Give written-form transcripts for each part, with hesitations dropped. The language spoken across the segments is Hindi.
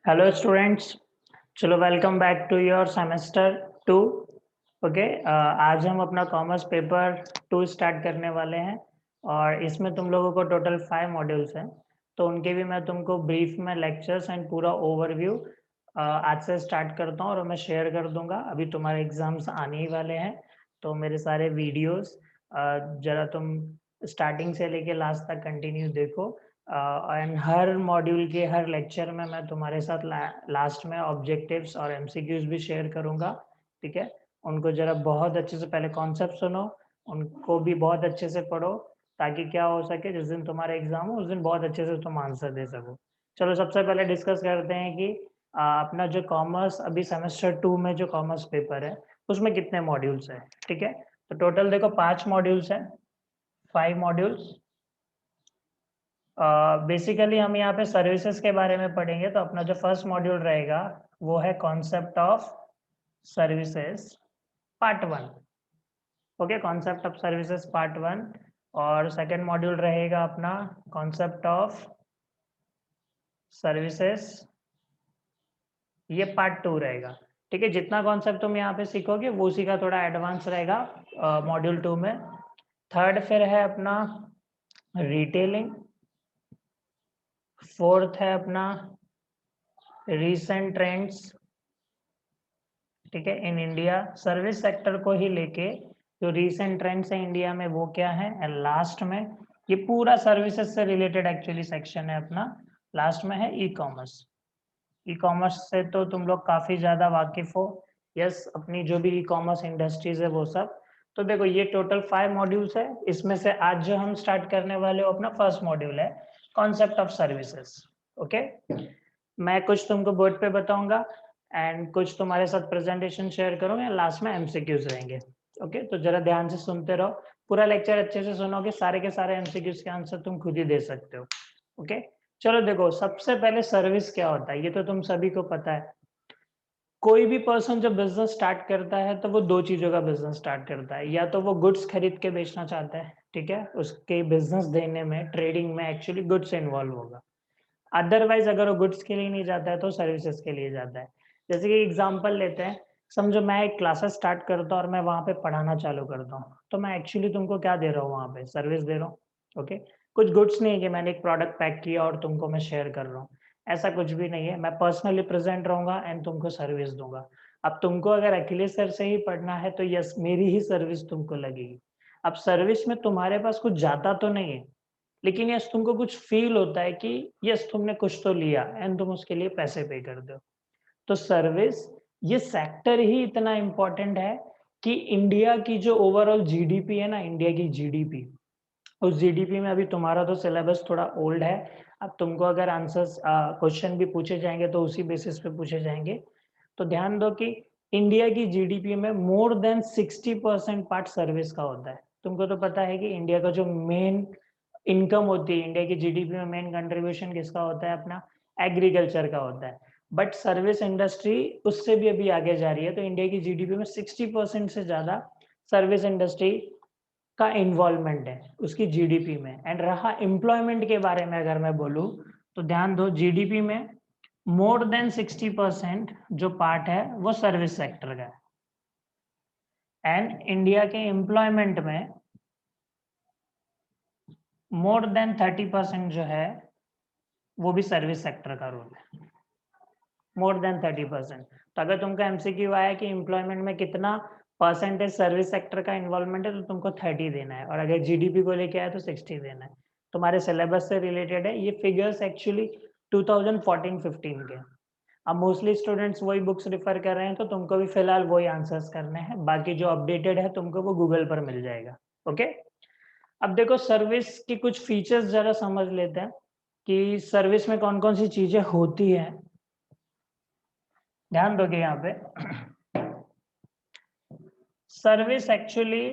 Hello students. चलो welcome back to your semester 2। Okay, आज हम अपना कॉमर्स पेपर 2 स्टार्ट करने वाले हैं और इसमें तुम लोगों को टोटल 5 मॉड्यूल्स हैं। तो उनके भी मैं तुमको ब्रीफ में लेक्चर्स एंड पूरा ओवरव्यू आज से स्टार्ट करता हूँ और मैं शेयर कर दूंगा। अभी तुम्हारे एग्जाम्स आने ही वाले हैं, तो मेरे सारे वीडियोस जरा तुम स्टार्टिंग से लेके लास्ट तक कंटिन्यू देखो। एंड हर मॉड्यूल के हर लेक्चर में मैं तुम्हारे साथ लास्ट में ऑब्जेक्टिव्स और एमसीक्यूज भी शेयर करूंगा। ठीक है, उनको जरा बहुत अच्छे से पहले कॉन्सेप्ट सुनो, उनको भी बहुत अच्छे से पढ़ो, ताकि क्या हो सके जिस दिन तुम्हारा एग्जाम हो उस दिन बहुत अच्छे से तुम आंसर दे सको। चलो सबसे पहले डिस्कस करते हैं कि अपना जो कॉमर्स अभी सेमेस्टर 2 में जो कॉमर्स पेपर है उसमें कितने मॉड्यूल्स है। ठीक है, तो टोटल देखो 5 मॉड्यूल्स है, 5 मॉड्यूल्स। बेसिकली हम यहाँ पे सर्विसेज के बारे में पढ़ेंगे। तो अपना जो फर्स्ट मॉड्यूल रहेगा वो है concept of services part 1। Okay, concept of services part 1। और सेकंड मॉड्यूल रहेगा अपना कॉन्सेप्ट ऑफ सर्विसेज, ये पार्ट 2 रहेगा। ठीक है, जितना कॉन्सेप्ट तुम यहाँ पे सीखोगे वो उसी का थोड़ा एडवांस रहेगा मॉड्यूल 2 में। थर्ड फिर है अपना रिटेलिंग। फोर्थ है अपना रीसेंट ट्रेंड्स। ठीक है, इन इंडिया सर्विस सेक्टर को ही लेके जो रीसेंट ट्रेंड्स है इंडिया में वो क्या है। एंड लास्ट में ये पूरा सर्विसेज से रिलेटेड एक्चुअली सेक्शन है अपना, लास्ट में है ई कॉमर्स। ई कॉमर्स से तो तुम लोग काफी ज्यादा वाकिफ हो। यस, अपनी जो भी ई कॉमर्स इंडस्ट्रीज है वो सब। तो देखो ये टोटल 5 मॉड्यूल्स है, इसमें से आज जो हम स्टार्ट करने वाले हो अपना फर्स्ट मॉड्यूल है कॉन्सेप्ट ऑफ सर्विसेज। ओके, मैं कुछ तुमको बोर्ड पे बताऊंगा एंड कुछ तुम्हारे साथ प्रेजेंटेशन शेयर करूंगा, लास्ट में एमसीक्यूज रहेंगे। ओके, तो जरा ध्यान से सुनते रहो, पूरा लेक्चर अच्छे से सुनोगे, सारे के सारे एमसीक्यूज के आंसर तुम खुद ही दे सकते हो। ओके, चलो देखो सबसे पहले सर्विस क्या होता है ये तो तुम सभी को पता है। कोई भी पर्सन जब बिजनेस स्टार्ट करता है तो वो दो चीजों का बिजनेस स्टार्ट करता है। या तो वो गुड्स खरीद के बेचना चाहता है, ठीक है, उसके बिजनेस देने में ट्रेडिंग में एक्चुअली गुड्स इन्वॉल्व होगा। अदरवाइज अगर वो गुड्स के लिए नहीं जाता है तो सर्विसेज के लिए जाता है। जैसे कि एग्जांपल लेते हैं, समझो मैं एक क्लासेस स्टार्ट करता हूँ और मैं वहां पे पढ़ाना चालू करता हूँ, तो मैं एक्चुअली तुमको क्या दे रहा हूँ, वहां पे सर्विस दे रहा हूँ। ओके, कुछ गुड्स नहीं है कि मैंने एक प्रोडक्ट पैक किया और तुमको मैं शेयर कर रहा हूँ, ऐसा कुछ भी नहीं है। मैं पर्सनली प्रेजेंट रहूंगा एंड तुमको सर्विस दूंगा। अब तुमको अगर अखिलेश सर से ही पढ़ना है तो यस, मेरी ही सर्विस तुमको लगेगी। अब सर्विस में तुम्हारे पास कुछ जाता तो नहीं है, लेकिन यस तुमको कुछ फील होता है कि यस तुमने कुछ तो लिया एंड तुम उसके लिए पैसे पे कर दो। तो सर्विस ये सेक्टर ही इतना इम्पोर्टेंट है कि इंडिया की जो ओवरऑल जीडीपी है ना, इंडिया की जीडीपी, उस जीडीपी में अभी तुम्हारा तो सिलेबस थोड़ा ओल्ड है। अब तुमको अगर आंसर्स क्वेश्चन भी पूछे जाएंगे तो उसी बेसिस पे पूछे जाएंगे। तो ध्यान दो कि इंडिया की जीडीपी में मोर देन 60% पार्ट सर्विस का होता है। तुमको तो पता है कि इंडिया का जो मेन इनकम होती है, इंडिया की जीडीपी में मेन कंट्रीब्यूशन किसका होता है, अपना एग्रीकल्चर का होता है। बट सर्विस इंडस्ट्री उससे भी अभी आगे जा रही है। तो इंडिया की जीडीपी में 60% से ज्यादा सर्विस इंडस्ट्री का इन्वॉल्वमेंट है उसकी जीडीपी में। एंड रहा एम्प्लॉयमेंट के बारे में अगर मैं बोलूं, तो ध्यान दो जीडीपी में मोर देन 60% जो पार्ट है वो सर्विस सेक्टर का है। एंड इंडिया के एम्प्लॉयमेंट में मोर देन 30% जो है वो भी सर्विस सेक्टर का रोल है, मोर देन 30%। तो अगर तुमका एमसीक्यू आया कि एम्प्लॉयमेंट में कितना परसेंटेज सर्विस सेक्टर का इन्वॉल्वमेंट है, तो तुमको 30 देना है, और अगर जीडीपी को लेके आया तो 60 देना है। तुम्हारे सिलेबस से रिलेटेड है ये फिगर्स, एक्चुअली 2014-15 के। अब मोस्टली स्टूडेंट्स वही बुक्स रिफर कर रहे हैं, तो तुमको भी फिलहाल वही आंसर्स करने हैं, बाकी जो अपडेटेड है तुमको वो गूगल पर मिल जाएगा। ओके, अब देखो सर्विस की कुछ फीचर्स जरा समझ लेते हैं कि सर्विस में कौन कौन सी चीजें होती हैं। ध्यान दोगे यहाँ पे, सर्विस एक्चुअली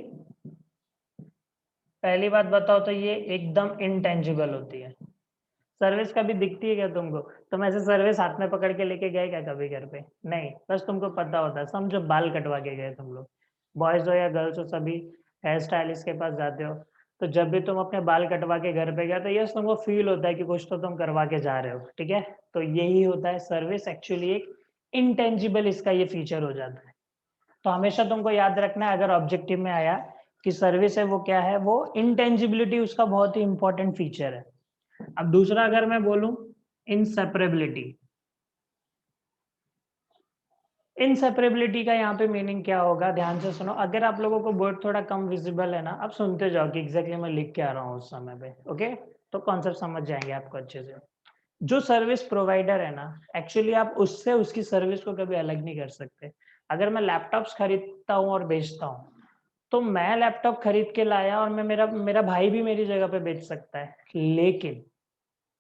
पहली बात बताओ तो ये एकदम इनटेंजिबल होती है। सर्विस कभी दिखती है क्या तुमको? तुम ऐसे सर्विस हाथ में पकड़ के लेके गए क्या कभी घर पे? नहीं, बस तुमको पता होता है, समझो बाल कटवा के गए तुम लोग, बॉयज हो या गर्ल्स हो, सभी हेयर स्टाइलिस्ट के पास जाते हो, तो जब भी तुम अपने बाल कटवा के घर पे गए तो यस तुमको फील होता है कि कुछ तो तुम करवा के जा रहे हो, ठीक है। तो यही होता है सर्विस, एक्चुअली एक इंटेंजिबल इसका ये फीचर हो जाता है। तो हमेशा तुमको याद रखना है, अगर ऑब्जेक्टिव में आया कि सर्विस है वो क्या है, वो इंटेंजिबिलिटी उसका बहुत ही इंपॉर्टेंट फीचर है। अब दूसरा अगर मैं बोलूं, इनसेपरेबिलिटी। इनसेपरेबिलिटी का यहाँ पे मीनिंग क्या होगा, ध्यान से सुनो। अगर आप लोगों को बोर्ड थोड़ा कम विजिबल है ना, आप सुनते जाओ कि एग्जैक्टली मैं लिख के आ रहा हूँ उस समय पे, ओके। तो कॉन्सेप्ट समझ जाएंगे आपको अच्छे से। जो सर्विस प्रोवाइडर है ना, एक्चुअली आप उससे उसकी सर्विस को कभी अलग नहीं कर सकते। अगर मैं लैपटॉप्स खरीदता हूँ और बेचता हूँ, तो मैं लैपटॉप खरीद के लाया और मैं मेरा मेरा भाई भी मेरी जगह पे बेच सकता है, लेकिन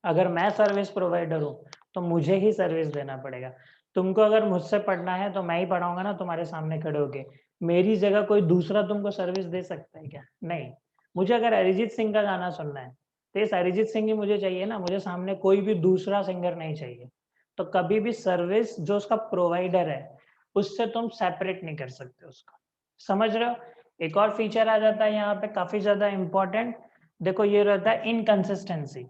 अगर मैं सर्विस प्रोवाइडर हूँ तो मुझे ही सर्विस देना पड़ेगा। तुमको अगर मुझसे पढ़ना है तो मैं ही पढ़ाऊंगा ना तुम्हारे सामने खड़े होके। मेरी जगह कोई दूसरा तुमको सर्विस दे सकता है क्या? नहीं। मुझे अगर अरिजीत सिंह का गाना सुनना है तो इस अरिजीत सिंह ही मुझे चाहिए ना, मुझे सामने कोई भी दूसरा सिंगर नहीं चाहिए। तो कभी भी सर्विस जो उसका प्रोवाइडर है उससे तुम सेपरेट नहीं कर सकते उसको। समझ रहे हो? एक और फीचर आ जाता है यहाँ पे काफी ज्यादा इंपॉर्टेंट। देखो ये रहता है इनकंसिस्टेंसी।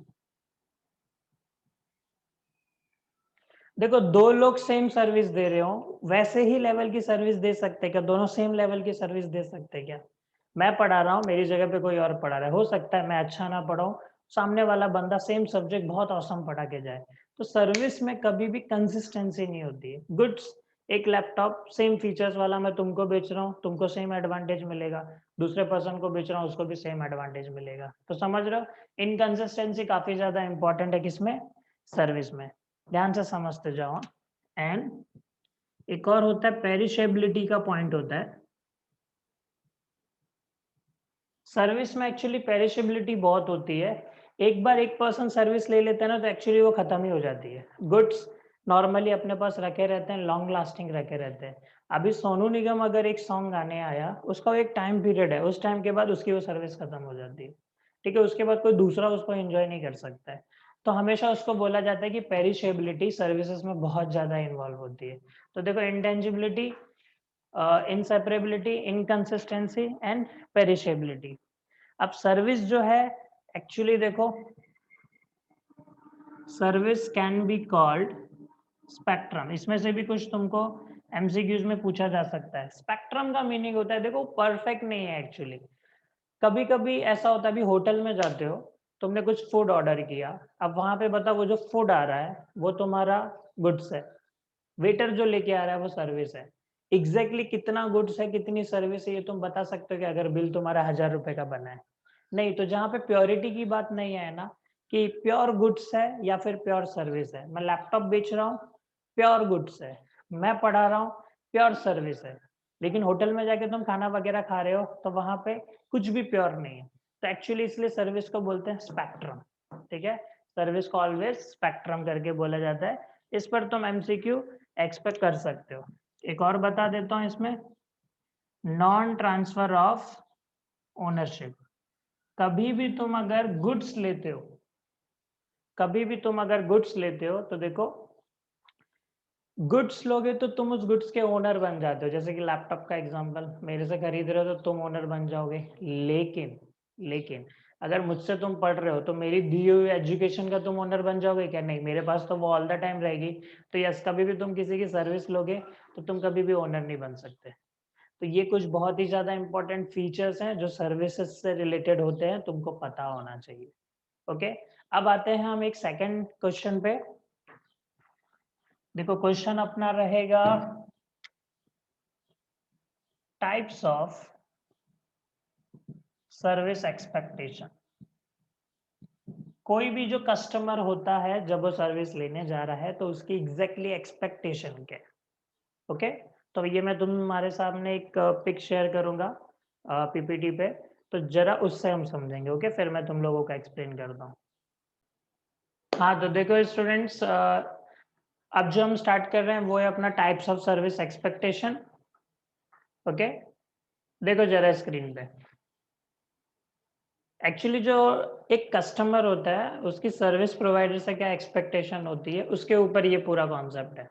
देखो दो लोग सेम सर्विस दे रहे हो, वैसे ही लेवल की सर्विस दे सकते हैं क्या? दोनों सेम लेवल की सर्विस दे सकते हैं क्या? मैं पढ़ा रहा हूँ, मेरी जगह पे कोई और पढ़ा रहा है, हो सकता है मैं अच्छा ना पढ़ाऊँ, सामने वाला बंदा सेम सब्जेक्ट बहुत औसम पढ़ा के जाए। तो सर्विस में कभी भी कंसिस्टेंसी नहीं होती है। गुड्स, एक लैपटॉप सेम फीचर्स वाला मैं तुमको बेच रहा हूँ, तुमको सेम एडवांटेज मिलेगा, दूसरे पर्सन को बेच रहा हूँ उसको भी सेम एडवांटेज मिलेगा। तो समझ रहे हो, इनकंसिस्टेंसी काफी ज्यादा इंपॉर्टेंट है किसमें? सर्विस में। ध्यान से समझते जाओ। एंड एक और होता है पेरिशेबिलिटी का पॉइंट होता है। सर्विस में एक्चुअली पेरिशेबिलिटी बहुत होती है। एक बार एक पर्सन सर्विस ले लेता है ना तो एक्चुअली वो खत्म ही हो जाती है। गुड्स नॉर्मली अपने पास रखे रहते हैं, लॉन्ग लास्टिंग रखे रहते हैं। अभी सोनू निगम अगर एक सॉन्ग गाने आया, उसका एक टाइम पीरियड है, उस टाइम के बाद उसकी वो सर्विस खत्म हो जाती है, ठीक है। उसके बाद कोई दूसरा उसको एंजॉय नहीं कर सकता है। तो हमेशा उसको बोला जाता है कि पेरिशेबिलिटी सर्विसेज में बहुत ज्यादा इन्वॉल्व होती है। तो देखो intangibility, inseparability, inconsistency and perishability. अब सर्विस जो है, एक्चुअली देखो, service can be called spectrum. इसमें से भी कुछ तुमको एमसीक्यूज में पूछा जा सकता है। स्पेक्ट्रम का मीनिंग होता है, देखो परफेक्ट नहीं है एक्चुअली। कभी कभी ऐसा होता है, अभी होटल में जाते हो, तुमने कुछ फूड ऑर्डर किया, अब वहां पे बताओ वो जो फूड आ रहा है वो तुम्हारा गुड्स है, वेटर जो लेके आ रहा है वो सर्विस है। एग्जैक्टली कितना गुड्स है कितनी सर्विस है ये तुम बता सकते हो कि अगर बिल तुम्हारा 1000 रुपए का बना है? नहीं। तो जहाँ पे प्योरिटी की बात नहीं है ना, कि प्योर गुड्स है या फिर प्योर सर्विस है। मैं लैपटॉप बेच रहा हूँ, प्योर गुड्स है। मैं पढ़ा रहा हूँ, प्योर सर्विस है। लेकिन होटल में जाके तुम खाना वगैरह खा रहे हो तो वहां पे कुछ भी प्योर नहीं है। तो एक्चुअली इसलिए सर्विस को बोलते हैं स्पेक्ट्रम, ठीक है। सर्विस को ऑलवेज स्पेक्ट्रम करके बोला जाता है। इस पर तुम एमसीक्यू एक्सपेक्ट कर सकते हो। एक और बता देता हूँ इसमें, नॉन ट्रांसफर ऑफ ओनरशिप। कभी भी तुम अगर गुड्स लेते हो, कभी भी तुम अगर गुड्स लेते हो तो देखो, गुड्स लोगे तो तुम उस गुड्स के ओनर बन जाते हो। जैसे कि लैपटॉप का एग्जांपल, मेरे से खरीद रहे हो तो तुम ओनर बन जाओगे। लेकिन लेकिन अगर मुझसे तुम पढ़ रहे हो तो मेरी दी हुई एजुकेशन का तुम ओनर बन जाओगे क्या? नहीं, मेरे पास तो वो ऑल द टाइम रहेगी। तो यस, कभी भी तुम किसी की सर्विस लोगे तो तुम कभी भी ओनर नहीं बन सकते। तो ये कुछ बहुत ही ज्यादा इंपॉर्टेंट फीचर्स हैं जो सर्विसेज से रिलेटेड होते हैं, तुमको पता होना चाहिए। ओके। अब आते हैं हम एक सेकंड क्वेश्चन पे। देखो क्वेश्चन अपना रहेगा, टाइप्स ऑफ सर्विस एक्सपेक्टेशन। कोई भी जो कस्टमर होता है जब वो सर्विस लेने जा रहा है तो उसकी एग्जैक्टली एक्सपेक्टेशन क्या है? ओके। तो ये मैं तुम्हारे सामने एक पिक शेयर करूंगा पीपीटी पे, तो जरा उससे हम समझेंगे। ओके, फिर मैं तुम लोगों का एक्सप्लेन करता हूँ। हाँ तो देखो स्टूडेंट्स, अब जो हम स्टार्ट कर रहे हैं वो है अपना types of service expectation. Okay, देखो जरा स्क्रीन पे। एक्चुअली जो एक कस्टमर होता है उसकी सर्विस प्रोवाइडर से क्या एक्सपेक्टेशन होती है, उसके ऊपर ये पूरा कॉन्सेप्ट है।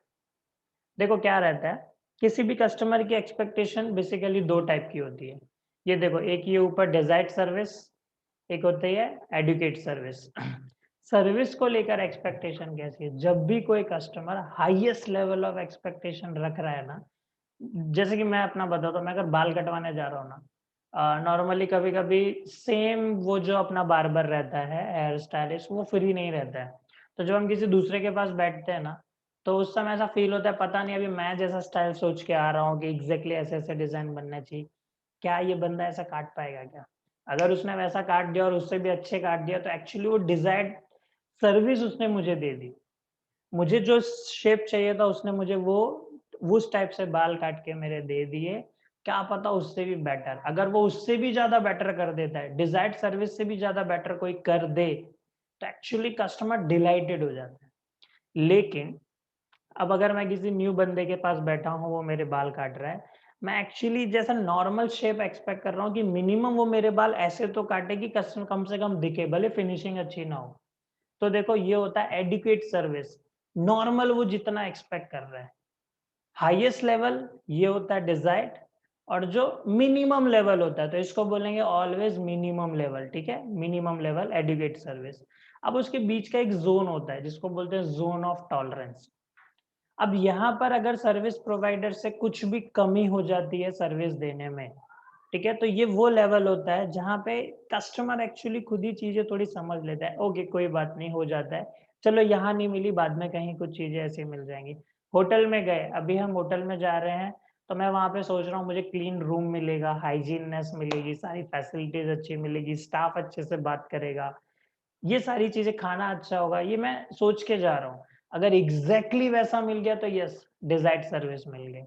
देखो क्या रहता है, किसी भी कस्टमर की एक्सपेक्टेशन बेसिकली दो टाइप की होती है। ये देखो, एक ये ऊपर डिजायर्ड सर्विस, एक होती है एडुकेट सर्विस। सर्विस को लेकर एक्सपेक्टेशन कैसी है? जब भी कोई customer highest level of expectation रख रहा है ना, जैसे कि मैं अपना बताता हूँ, मैं अगर बाल कटवाने जा रहा हूँ ना, नॉर्मली कभी-कभी सेम वो जो अपना बार्बर रहता है, हेयर स्टाइलिस्ट, वो फ्री नहीं रहता है। तो जब हम किसी दूसरे के पास बैठते हैं ना, तो उस समय ऐसा फ़ील होता है, पता नहीं अभी मैं जैसा स्टाइल सोच के आ रहा हूँ कि एग्ज़ैक्टली ऐसे-ऐसे डिज़ाइन बनना चाहिए। क्या ये बंदा ऐसा काट पाएगा क्या? अगर उसने वैसा काट दिया और उससे भी अच्छे काट दिया, तो एक्चुअली वो डिज़ायर्ड सर्विस उसने मुझे दे दी। मुझे जो शेप चाहिए था, उसने मुझे वो उस टाइप से बाल काट के मेरे दे दिए। क्या पता उससे भी बेटर, अगर वो उससे भी ज़्यादा बेटर कर देता है, डिज़ायर्ड सर्विस से भी ज़्यादा बेटर कोई कर दे, तो एक्चुअली कस्टमर डिलाइटेड हो जाता है। लेकिन अब अगर मैं किसी न्यू बंदे के पास बैठा हूँ, वो मेरे बाल काट रहा है, मैं एक्चुअली जैसा नॉर्मल शेप एक्सपेक्ट कर रहा हूँ कि मिनिमम वो मेरे बाल ऐसे तो काटे कि कस्टमर कम से कम दिखे, भले फिनिशिंग अच्छी ना हो। तो देखो ये होता है एडुकेट सर्विस, नॉर्मल वो जितना एक्सपेक्ट कर रहा है। हाईएस्ट लेवल ये होता है डिजायर्ड, और जो मिनिमम लेवल होता है, तो इसको बोलेंगे ऑलवेज मिनिमम लेवल, ठीक है? Minimum level adequate service. अब उसके बीच का एक ज़ोन होता है जिसको बोलते हैं ज़ोन ऑफ टॉलरेंस। अब यहाँ पर अगर सर्विस प्रोवाइडर से कुछ भी कमी हो जाती है सर्विस देने में, ठीक है? तो ये वो लेवल होता है जहाँ पे कस्टमर एक्चुअली खुद ही चीज़ें थोड़ी समझ लेता है, ओके कोई बात नहीं, हो जाता है। चलो यहाँ नहीं मिली, बाद में कहीं कुछ चीज़ें ऐसी मिल जाएँगी। होटल में गए, अभी हम होटल में जा रहे हैं, तो मैं वहाँ पे सोच रहा हूँ मुझे क्लीन रूम मिलेगा, हाइजीननेस मिलेगी, सारी फैसिलिटीज़ अच्छी मिलेगी, स्टाफ अच्छे से बात करेगा। ये सारी चीज़ें, खाना अच्छा होगा, ये मैं सोच के जा रहा हूँ। अगर एग्ज़ैक्टली वैसा मिल गया तो यस, डिज़ायर्ड सर्विस मिल गई।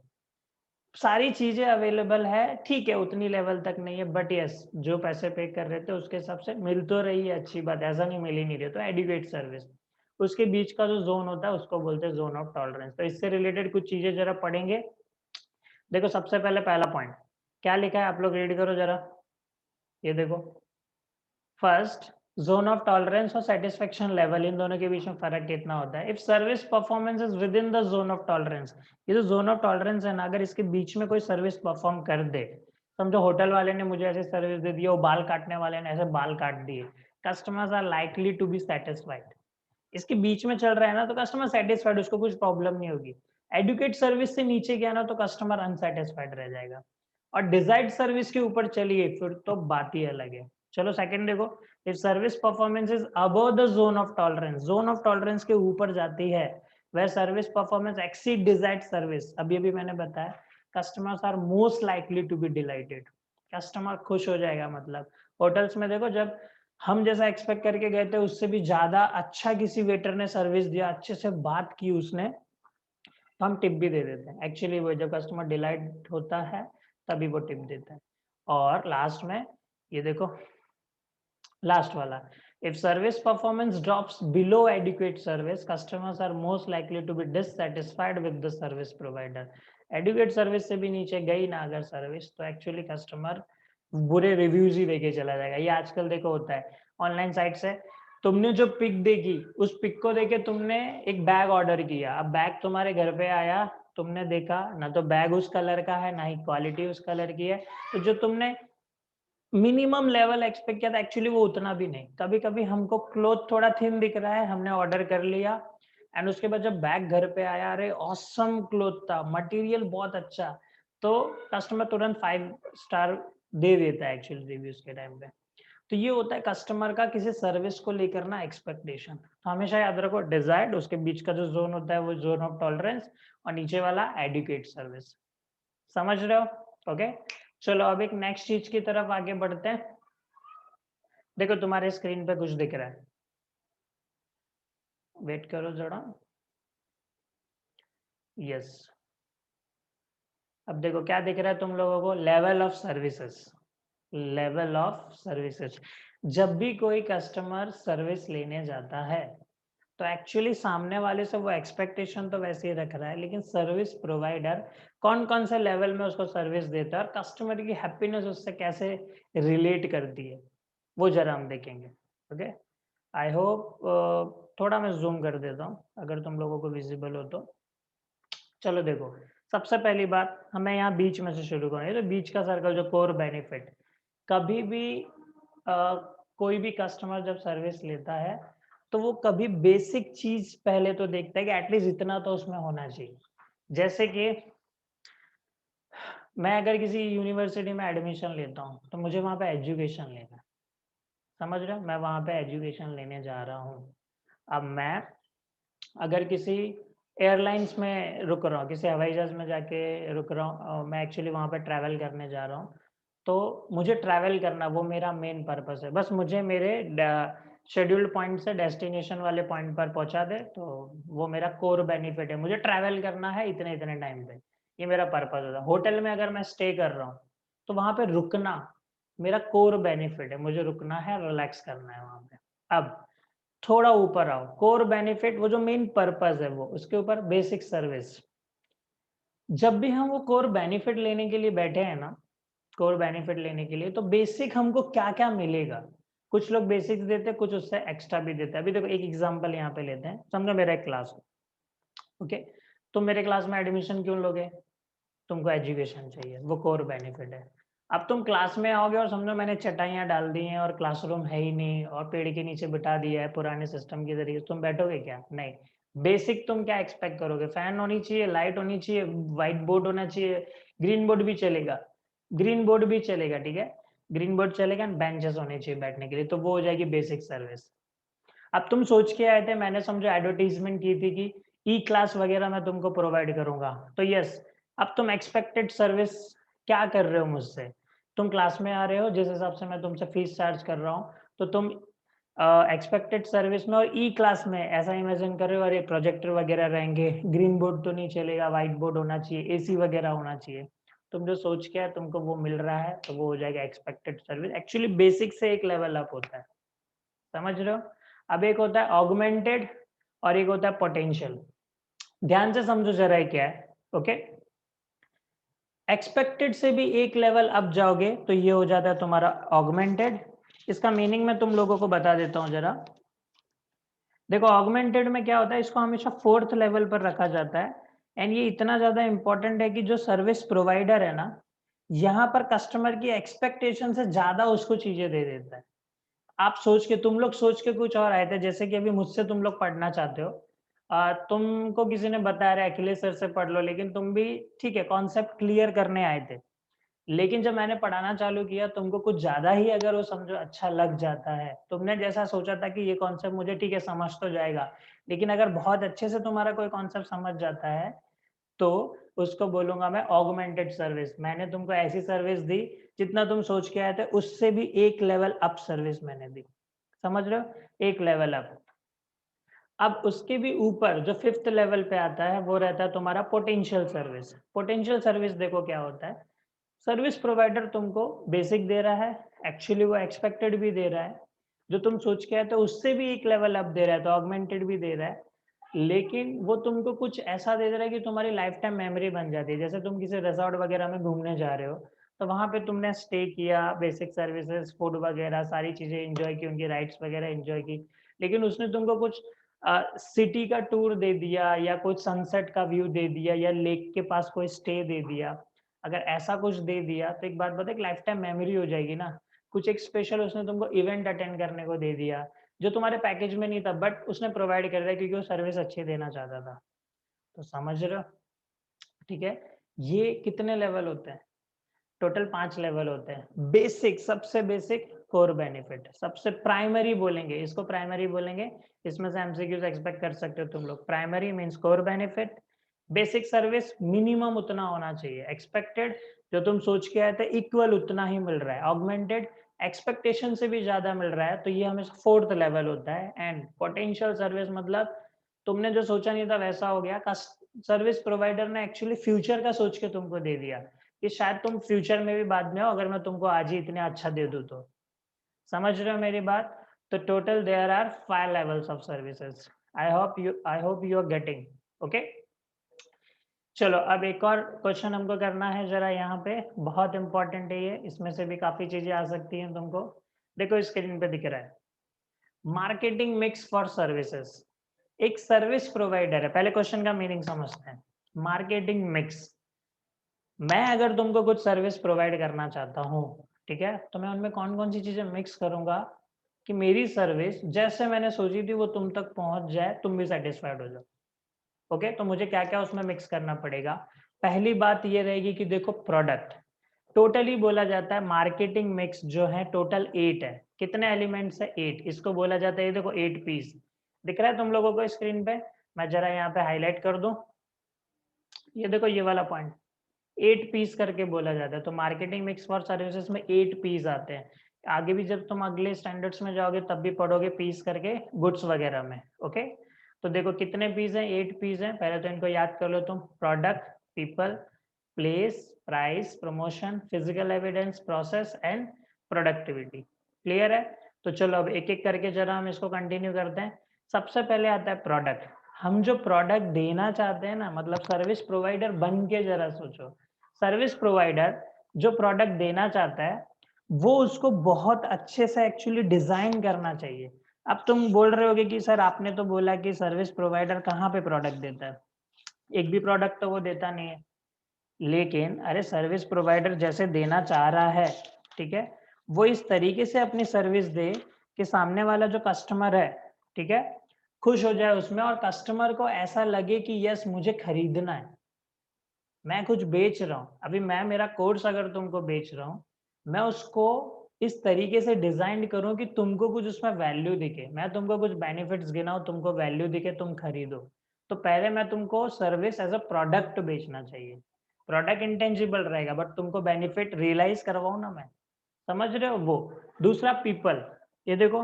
सारी चीज़ें अवेलेबल है, ठीक है, उतनी लेवल तक नहीं है, बट यस, जो पैसे पे कर रहे थे उसके हिसाब से मिल तो रही है, अच्छी बात है, ऐसा नहीं मिल ही नहीं रही, तो एडुकेट सर्विस। उसके बीच का जो ज़ोन होता है उसको बोलते हैं ज़ोन ऑफ टॉलरेंस। तो इससे रिलेटेड कुछ चीज़ें ज़रा पढ़ेंगे। देखो सबसे पहले पहला पॉइंट, क्या लिखा है आप लोग रीड करो ज़रा, ये देखो। फर्स्ट, ज़ोन ऑफ टॉलरेंस और सैटिस्फैक्शन लेवल, इन दोनों के बीच में फ़र्क कितना होता है? If service performance is with in the zone of tolerance, ये जो ज़ोन ऑफ टॉलरेंस है ना, अगर इसके बीच में कोई सर्विस परफॉर्म कर दे, समझो होटल वाले ने मुझे ऐसी सर्विस दे दी, और बाल काटने वाले ने ऐसे बाल काट दिए, customers are likely to be satisfied. इसके बीच में चल रहा है ना, तो कस्टमर सैटिस्फाइड, उसको कुछ प्रॉब्लम नहीं होगी। एडुकेट सर्विस से नीचे गया ना, तो कस्टमर अनसैटिस्फाइड रह जाएगा। और डिजायर्ड सर्विस के ऊपर चलिए, फिर तो बात ही अलग है। चलो सेकंड देखो, if service performance is above the zone of tolerance, zone of tolerance के ऊपर जाती है, वह service performance exceed desired service, अभी अभी मैंने बताया, customers are most likely to be delighted. Customer खुश हो जाएगा, मतलब होटल्स में देखो, जब हम जैसा एक्सपेक्ट करके गए थे उससे भी ज्यादा अच्छा किसी वेटर ने सर्विस दिया, अच्छे से बात की उसने, तो हम टिप भी दे देते हैं। एक्चुअली वो जब कस्टमर डिलाइट होता है तभी वो टिप देता है। और लास्ट में ये देखो, लास्ट वाला, if service performance drops below adequate service, customers are most likely to be dissatisfied with the service provider. Adequate service से भी नीचे गई ना अगर सर्विस, तो एक्चुअली कस्टमर बुरे रिव्यूज ही देके चला जाएगा। ये आजकल देखो होता है ऑनलाइन साइट से, तुमने जो पिक देखी उस पिक को देके तुमने एक बैग ऑर्डर किया, अब बैग तुम्हारे घर पे आया, तुमने देखा ना तो बैग उस कलर का है, ना ही क्वालिटी उस कलर की है, तो जो तुमने मिनिमम लेवल एक्सपेक्ट किया था एक्चुअली वो उतना भी नहीं। कभी-कभी हमको क्लॉथ थोड़ा थिन दिख रहा है, हमने ऑर्डर कर लिया, एंड उसके बाद जब बैग घर पे आया, अरे ऑसम क्लॉथ था, मटेरियल बहुत अच्छा, तो कस्टमर तुरंत 5 स्टार दे देता है एक्चुअली रिव्यूज के टाइम पे। तो ये होता है कस्टमर का किसी सर्विस को लेकर ना एक्सपेक्टेशन। तो हमेशा याद रखो, डिजायर्ड, उसके बीच का जो ज़ोन होता है वो ज़ोन ऑफ टॉलरेंस, और नीचे वाला एडुकेट सर्विस। समझ रहे हो? ओके, चलो अब एक नेक्स्ट चीज की तरफ आगे बढ़ते हैं। देखो तुम्हारे स्क्रीन पे कुछ दिख रहा है, वेट करो जरा। यस, अब देखो क्या दिख रहा है तुम लोगों को, level of services. Level of services, जब भी कोई कस्टमर सर्विस लेने जाता है, तो एक्चुअली सामने वाले से वो एक्सपेक्टेशन तो वैसे ही रख रहा है, लेकिन सर्विस प्रोवाइडर कौन कौन से लेवल में उसको सर्विस देता है और कस्टमर की हैप्पीनेस उससे कैसे रिलेट करती है, वो जरा हम देखेंगे। ओके, आई होप थोड़ा मैं ज़ूम कर देता हूँ, अगर तुम लोगों को विज़िबल हो तो। चलो देखो, सबसे पहली बात हमें यहाँ बीच में से शुरू करेंगे, तो बीच का सर्कल जो कोर बेनिफिट, कभी भी कोई भी कस्टमर जब सर्विस लेता है तो वो कभी बेसिक चीज पहले तो देखता है कि एटलीस्ट इतना तो उसमें होना चाहिए। जैसे कि मैं अगर किसी यूनिवर्सिटी में एडमिशन लेता हूँ तो मुझे वहाँ पे एजुकेशन लेना है, समझ रहे हो? मैं वहाँ पे एजुकेशन लेने जा रहा हूँ। अब मैं अगर किसी एयरलाइंस में रुक रहा हूँ, किसी हवाई जहाज़ में जाके रुक रहा हूँ, मैं एक्चुअली वहाँ पे ट्रैवल करने जा रहा हूँ, तो मुझे ट्रैवल करना वो मेरा मेन पर्पस है। बस मुझे मेरे शेड्यूल्ड पॉइंट से डेस्टिनेशन वाले पॉइंट पर पहुँचा दे, तो वो मेरा कोर बेनिफिट है। मुझे ट्रैवल करना है इतने-इतने टाइम पे, ये मेरा पर्पस होता है। होटल में अगर मैं स्टे कर रहा हूँ, तो वहाँ पे रुकना मेरा कोर बेनिफिट है, मुझे रुकना है, रिलैक्स करना है वहाँ पे। अब थोड़ा ऊपर आओ, कोर बेनिफिट वो जो मेन पर्पस है वो, उसके ऊपर बेसिक सर्विस। जब भी हम वो कोर बेनिफिट लेने के लिए बैठे हैं ना, कोर बेनिफिट लेने के लिए, तो बेसिक हमको क्या-क्या मिलेगा? कुछ लोग बेसिक्स देते हैं, कुछ उससे एक्स्ट्रा भी देते हैं। अभी देखो एक एग्ज़ाम्पल यहाँ पे लेते हैं, समझो मेरा एक क्लास है, ओके? तुम मेरे क्लास में एडमिशन क्यों लोगे? तुमको एजुकेशन चाहिए, वो कोर बेनिफिट है। अब तुम क्लास में आओगे और समझो मैंने चटाइयाँ डाल दी हैं और क्लासरूम है ही नहीं और पेड़ के नीचे बिठा दिया है पुराने सिस्टम के ज़रिए, तुम बैठोगे क्या? नहीं। बेसिक तुम क्या एक्सपेक्ट करोगे? फैन होनी चाहिए, लाइट होनी चाहिए, व्हाइट बोर्ड होना चाहिए, ग्रीन बोर्ड भी चलेगा, ग्रीन बोर्ड भी चलेगा, ठीक है? ग्रीन बोर्ड चलेगा एंड बेंचेस होने चाहिए बैठने के लिए, तो वो हो जाएगी बेसिक सर्विस। अब तुम सोच के आए थे, मैंने समझो एडवर्टाइज़मेंट की थी कि ई क्लास वगैरह मैं तुमको प्रोवाइड करूँगा। तो यस, अब तुम एक्सपेक्टेड सर्विस क्या कर रहे हो मुझसे? तुम क्लास में आ रहे हो, जिस हिसाब से मैं तुमसे फीस चार्ज कर रहा हूँ, तो तुम एक्सपेक्टेड सर्विस में और ई क्लास में ऐसा इमेजिन कर रहे हो, अरे प्रोजेक्टर वगैरह रहेंगे, ग्रीन बोर्ड तो नहीं चलेगा, व्हाइट बोर्ड होना चाहिए, एसी वगैरह होना चाहिए। तुम जो सोच के आए तुमको वो मिल रहा है, तो वो हो जाएगा एक्सपेक्टेड सर्विस। एक्चुअली बेसिक से एक लेवल अप होता है। समझ रहे हो? अब एक होता है ऑगमेंटेड और एक होता है पोटेंशियल। ध्यान से समझो ज़रा ये क्या है, ओके? एक्सपेक्टेड से भी एक लेवल अप जाओगे तो ये हो जाता है तुम्हारा ऑगमेंटेड। इसका मीनिंग मैं तुम लोगों को बता देता हूँ ज़रा। देखो ऑगमेंटेड में क्या होता है, इसको हमेशा 4th लेवल पर रखा जाता है एंड ये इतना ज़्यादा इम्पोर्टेंट है कि जो सर्विस प्रोवाइडर है ना, यहाँ पर कस्टमर की एक्सपेक्टेशन से ज़्यादा उसको चीज़ें दे देता है। आप सोच के तुम लोग सोच के कुछ और आए थे, जैसे कि अभी मुझसे तुम लोग पढ़ना चाहते हो। तुमको किसी ने बताया रहा है अखिलेश सर से पढ़ लो, लेकिन तुम भी ठीक है कॉन्सेप्ट क्लियर करने आए थे। लेकिन जब मैंने पढ़ाना चालू किया तुमको कुछ ज़्यादा ही अगर वो समझो अच्छा लग जाता है, तुमने जैसा सोचा था कि ये कॉन्सेप्ट मुझे ठीक है समझ तो जाएगा, लेकिन अगर बहुत अच्छे से तुम्हारा कोई कॉन्सेप्ट समझ जाता है, तो उसको बोलूँगा मैं ऑगमेंटेड सर्विस। मैंने तुमको ऐसी सर्विस दी, जितना तुम सोच के आए थे उससे भी एक लेवल अप सर्विस मैंने दी। समझ रहे हो? एक लेवल अप। अब उसके भी ऊपर जो 5th लेवल पे आता है, वो रहता है तुम्हारा पोटेंशियल सर्विस। पोटेंशियल सर्विस देखो क्या होता है, सर्विस प्रोवाइडर तुमको बेसिक दे रहा है, एक्चुअली वो एक्सपेक्टेड भी दे रहा है, जो तुम सोच के आए थे उससे भी एक लेवल अप दे रहा है, तो ऑगमेंटेड भी दे रहा है। लेकिन वो तुमको कुछ ऐसा दे दे रहा है कि तुम्हारी लाइफ टाइम मेमोरी बन जाती है। जैसे तुम किसी रिसॉर्ट वगैरह में घूमने जा रहे हो, तो वहाँ पे तुमने स्टे किया, बेसिक सर्विसेज़, फूड वगैरह सारी चीज़ें एन्जॉय की, उनकी राइड्स वगैरह एन्जॉय की। लेकिन उसने तुमको कुछ सिटी का टूर दे दिया या कुछ सनसेट का व्यू दे दिया या लेक के पास कोई स्टे दे दिया। अगर ऐसा कुछ दे दिया तो एक बात बताएँ, एक लाइफ टाइम मेमोरी हो जाएगी ना। कुछ एक स्पेशल उसने तुमको इवेंट अटेंड करने को दे दिया, जो तुम्हारे पैकेज में नहीं था बट उसने प्रोवाइड कर दिया क्योंकि वो सर्विस अच्छी देना चाहता था। तो समझ रहे हो? ठीक है? ये कितने लेवल होते हैं? टोटल 5 लेवल होते हैं। बेसिक, सबसे बेसिक कोर बेनिफिट, सबसे प्राइमरी बोलेंगे, इसको प्राइमरी बोलेंगे। इसमें से एमसीक्यूज़ एक्सपेक्ट कर सकते हो तुम लोग। Primary means core benefit, basic service minimum उतना होना चाहिए, एक्सपेक्टेड जो तुम सोच के आए थे इक्वल उतना ही मिल रहा है, ऑगमेंटेड एक्सपेक्टेशन से भी ज़्यादा मिल रहा है, तो ये हमेशा 4th लेवल होता है। एंड पोटेंशियल सर्विस मतलब तुमने जो सोचा नहीं था वैसा हो गया, कस सर्विस प्रोवाइडर ने एक्चुअली फ्यूचर का सोच के तुमको दे दिया। कि शायद तुम फ्यूचर में भी बाद में हो अगर मैं तुमको आज ही इतने अच्छा दे दूँ तो। समझ रहे हो मेरी बात? तो total there are 5 levels of services. I hope you are getting, okay? चलो अब एक और क्वेश्चन हमको करना है ज़रा यहाँ पे, बहुत इम्पोर्टेंट है ये, इसमें से भी काफ़ी चीज़ें आ सकती हैं तुमको। देखो स्क्रीन पे दिख रहा है, मार्केटिंग मिक्स फॉर सर्विसेज़। एक सर्विस प्रोवाइडर है, पहले क्वेश्चन का मीनिंग समझते हैं। मार्केटिंग मिक्स, मैं अगर तुमको कुछ सर्विस प्रोवाइड करना चाहता हूँ, ठीक है? तो मैं उनमें कौन-कौन सी चीज़ें मिक्स करूँगा, कि मेरी सर्विस जैसे मैंने सोची थी वो तुम तक पहुंच जाए, तुम भी सेटिस्फाइड हो जाओ। ओके, तो मुझे क्या-क्या उसमें मिक्स करना पड़ेगा? पहली बात ये रहेगी कि देखो प्रोडक्ट, टोटली बोला जाता है मार्केटिंग मिक्स जो है टोटल 8 है। कितने एलिमेंट्स है? 8। इसको बोला जाता है, ये देखो 8 पीस। दिख रहा है तुम लोगों को स्क्रीन पे? मैं ज़रा यहाँ पे हाइलाइट कर दूँ। ये देखो ये वाला पॉइंट, 8 पीस करके बोला जाता है। तो मार्केटिंग मिक्स फॉर सर्विसेज में 8 पीस आते हैं। आगे भी जब तुम अगले स्टैंडर्ड्स में जाओगे तब भी पढ़ोगे पीस करके गुड्स वगैरह में, ओके? तो देखो कितने पीस हैं? 8 पीस हैं। पहले तो इनको याद कर लो तुम। Product, people, place, price, promotion, physical evidence, process and productivity. Clear है? तो चलो अब एक-एक करके ज़रा हम इसको कंटिन्यू करते हैं। सबसे पहले आता है प्रोडक्ट। हम जो प्रोडक्ट देना चाहते हैं ना, मतलब सर्विस प्रोवाइडर बन के ज़रा सोचो। सर्विस प्रोवाइडर जो प्रोडक्ट देना चाहता है, वो उसको बहुत अच्छे से एक्चुअली डिज़ाइन करना चाहिए। अब तुम बोल रहे होगे कि सर आपने तो बोला कि सर्विस प्रोवाइडर कहाँ पे प्रोडक्ट देता है? एक भी प्रोडक्ट तो वो देता नहीं है। लेकिन अरे सर्विस प्रोवाइडर जैसे देना चाह रहा है, ठीक है? वो इस तरीके से अपनी सर्विस दे कि सामने वाला जो कस्टमर है, ठीक है? खुश हो जाए उसमें और कस्टमर को ऐसा लगे कि यस मुझे खरीदना है। मैं कुछ बेच रहा हूँ, अभी मैं मेरा कोर्स अगर तुमको बेच रहा हूँ, मैं उसको इस तरीके से डिज़ाइन करूँ कि तुमको कुछ उसमें वैल्यू दिखे। मैं तुमको कुछ बेनिफिट्स गिनाऊँ, तुमको वैल्यू दिखे, तुम खरीदो। तो पहले मैं तुमको सर्विस एज़ अ प्रोडक्ट बेचना चाहिए। प्रोडक्ट इंटेंजिबल रहेगा बट तुमको बेनिफिट रियलाइज़ करवाऊँ ना मैं, समझ रहे हो वो? दूसरा पीपल, ये देखो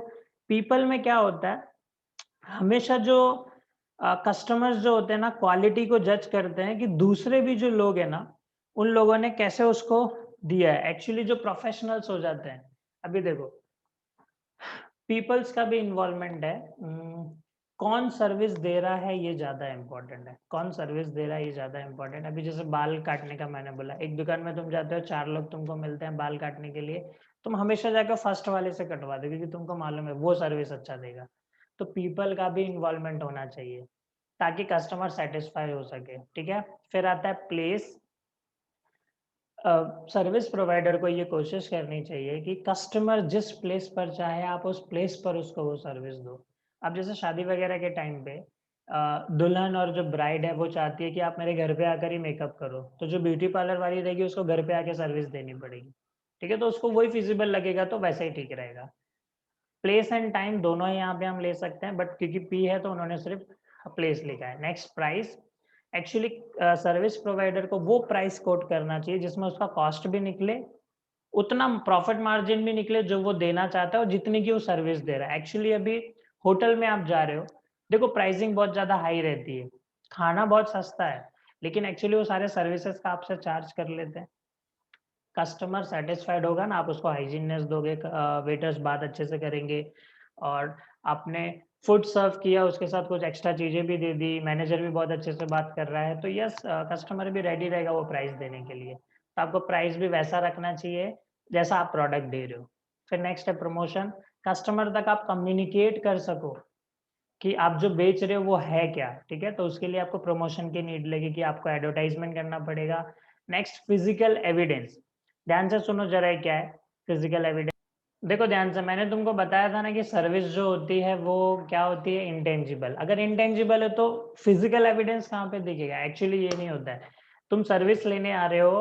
पीपल में क्या होता है, हमेशा जो कस्टमर्स जो होते हैं ना क्वालिटी को जज करते हैं कि दूसरे भी जो लोग हैं ना, उन लोगों ने कैसे उसको दिया है। एक्चुअली जो प्रोफेशनल्स हो जाते हैं, अभी देखो पीपल्स का भी इन्वॉल्वमेंट है। कौन सर्विस दे रहा है ये ज़्यादा इम्पोर्टेंट है। कौन सर्विस दे रहा है ये ज़्यादा इम्पोर्टेंट है। अभी जैसे बाल काटने का मैंने बोला, एक दुकान में तुम जाते हो 4 लोग तुमको मिलते हैं बाल काटने के लिए, तुम हमेशा जाकर फर्स्ट वाले से कटवा दो क्योंकि तुमको मालूम है वो सर्विस अच्छा देगा। तो पीपल का भी इन्वॉल्वमेंट होना चाहिए ताकि कस्टमर सैटिस्फाई हो सके, ठीक है? फिर आता है प्लेस। सर्विस प्रोवाइडर को ये कोशिश करनी चाहिए कि कस्टमर जिस प्लेस पर चाहे आप उस प्लेस पर उसको वो सर्विस दो। अब जैसे शादी वगैरह के टाइम पे दुल्हन और जो ब्राइड है वो चाहती है कि आप मेरे घर पे आकर ही मेकअप करो, तो जो ब्यूटी पार्लर वाली रहेगी उसको घर पे आके सर्विस देनी पड़ेगी, ठीक है? तो उसको वही फिजिबल लगेगा तो वैसे ही ठीक रहेगा। प्लेस एंड टाइम दोनों ही यहाँ पे हम ले सकते हैं बट क्योंकि पी है तो उन्होंने सिर्फ प्लेस लिखा है। Next price, actually service provider को वो प्राइस कोट करना चाहिए जिसमें उसका कॉस्ट भी निकले, उतना प्रॉफिट मार्जिन भी निकले जो वो देना चाहता है और जितने की वो सर्विस दे रहा है। एक्चुअली अभी होटल में आप जा रहे हो, देखो प्राइसिंग बहुत ज़्यादा हाई रहती है, खाना बहुत सस्ता है, लेकिन एक्चुअली वो सारे सर्विसेज़ का आपसे चार्ज कर लेते हैं। कस्टमर सैटिस्फाइड होगा ना, आप उसको हाइजीननेस दोगे, वेटर्स बात अच्छे से करेंगे और आपने फूड सर्व किया, उसके साथ कुछ एक्स्ट्रा चीज़ें भी दे दी, मैनेजर भी बहुत अच्छे से बात कर रहा है, तो यस कस्टमर भी रेडी रहेगा वो प्राइस देने के लिए। तो आपको प्राइस भी वैसा रखना चाहिए, जैसा आप प्रोडक्ट दे रहे हो। फिर नेक्स्ट है प्रमोशन, कस्टमर तक आप कम्युनिकेट कर सको कि आप जो बेच रहे हो वो है क्या, ठीक है? तो उसके लिए आपको प्रमोशन की नीड लगेगी, आपको एडवर्टाइज़मेंट करना पड़ेगा। नेक्स्ट फिज़िकल एविडेंस, ध्यान से सुनो ज़रा ये क्या है फिज़िकल एविडेंस। देखो ध्यान से, मैंने तुमको बताया था ना कि सर्विस जो होती है वो क्या होती है? इंटेंजिबल। अगर इंटेंजिबल है तो फिज़िकल एविडेंस कहाँ पे दिखेगा? एक्चुअली ये नहीं होता है। तुम सर्विस लेने आ रहे हो,